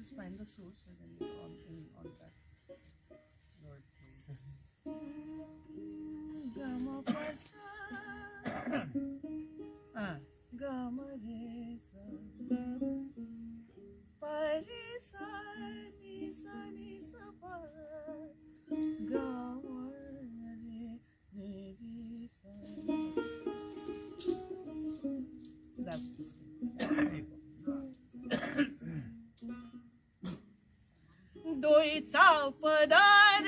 just find the source and then on that Lord please. Gama pasa gama re sa pa re sa ni sa pa gama re sa. That's the scale. डोईचा पदर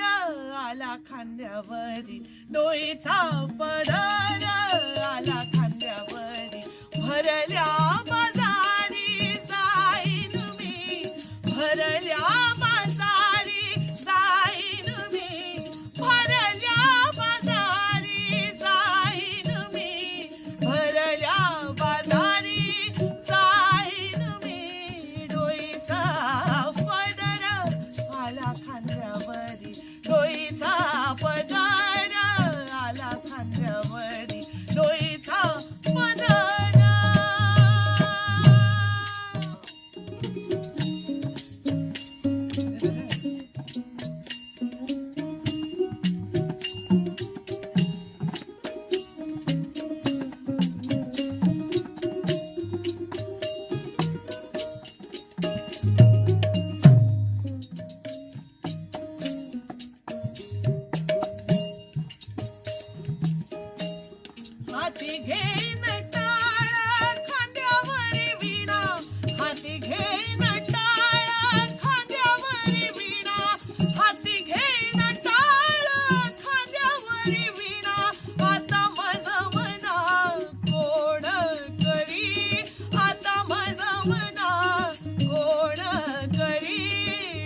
आला खांद्यावरी डोईचा पदर आला खांद्यावरी भरल्या बाजारी जाईन मी भरल्या बाजारी जाईन मी भरल्या बाजारी जाईन मी भरल्या बाजारी जाईन मी डोईचा पदर आला खांद्यावरी डोईचा पदर आला खांद्यावरी डोईचा पदर. हाती घेन टाळ खांद्यावरी विणा हाती घेन टाळ खांद्यावरी विणा हाती घेन टाळ खांद्यावरी विणा आता माझं मना कोण करी आता माझं मना कोण करी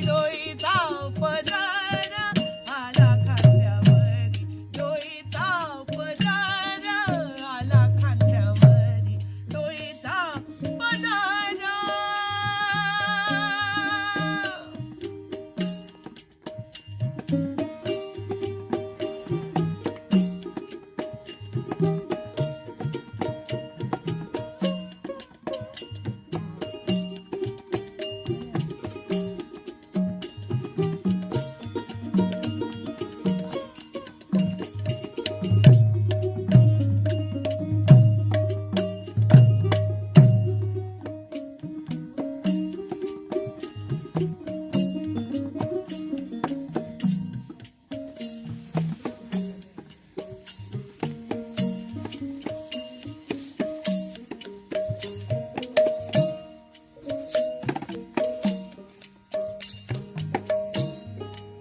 डोईचा पदर आला खांद्यावरी डोईचा पदर आला खांद्यावरी डोईचा पदर.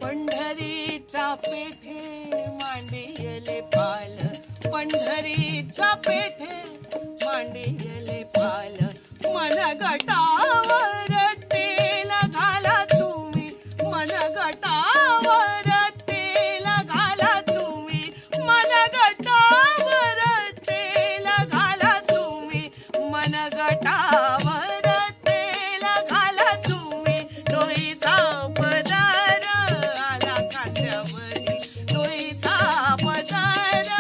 पंढरीच्या पेठे मांडियले पाल पंढरीच्या पेठे मांडियले पाल मन गटावर तेल घाला तुम्ही मन गटावर तेल घाला तुम्ही मन गटावर तेल घाला तुम्ही मन गटावर तेल घाला तुम्ही डोईचा पदर आला खांद्यावरी डोईचा पदर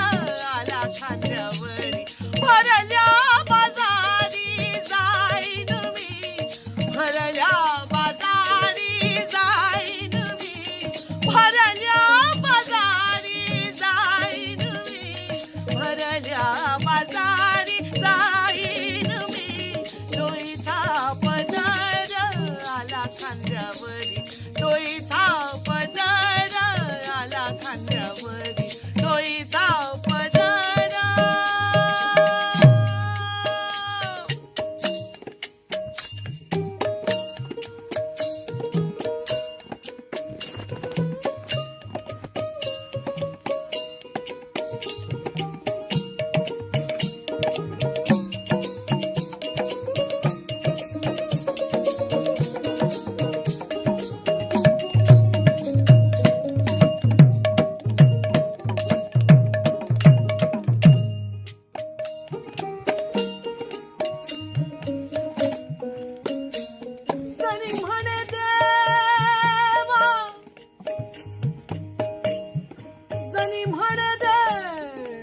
आला खांद्यावरी भरल्या बाजारी जाईन मी भरल्या बाजारी जाईन मी भरल्या बाजारी जाईन मी भरल्या बाजारी जाईन मी डोईचा पदर आला खांद्यावरी डोईचा पदर आला खांद्यावरी डोईचा पदर. जनी म्हण देवा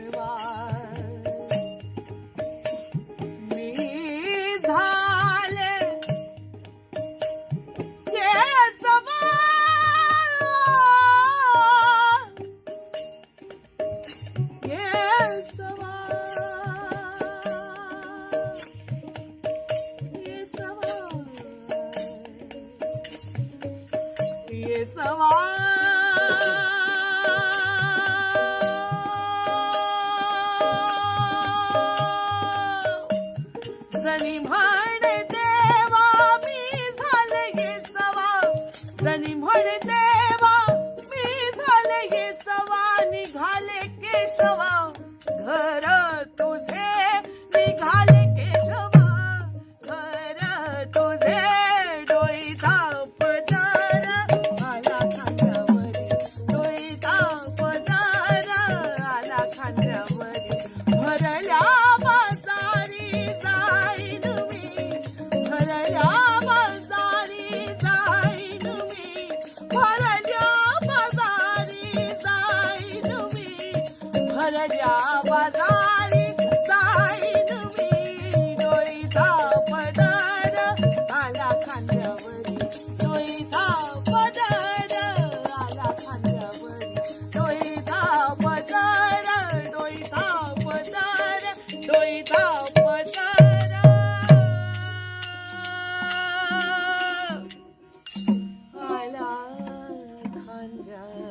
घर तुझे निघाले केशवा, घर तुझे डोईचा पदर आला खांद्यावरी, डोईचा पदर आला खांद्यावरी. भरल्या बाजारी जाईन मी, भरल्या बाजारी जाईन मी, भरल्या बाजारी जाईन मी, भरल्या बाजारी जाईन मी. डोईचा पदर आला खांद्यावरी, डोईचा पदर आला खांद्यावरी, डोईचा पदर, डोईचा पदर, डोईचा पदर आला खांद्यावरी.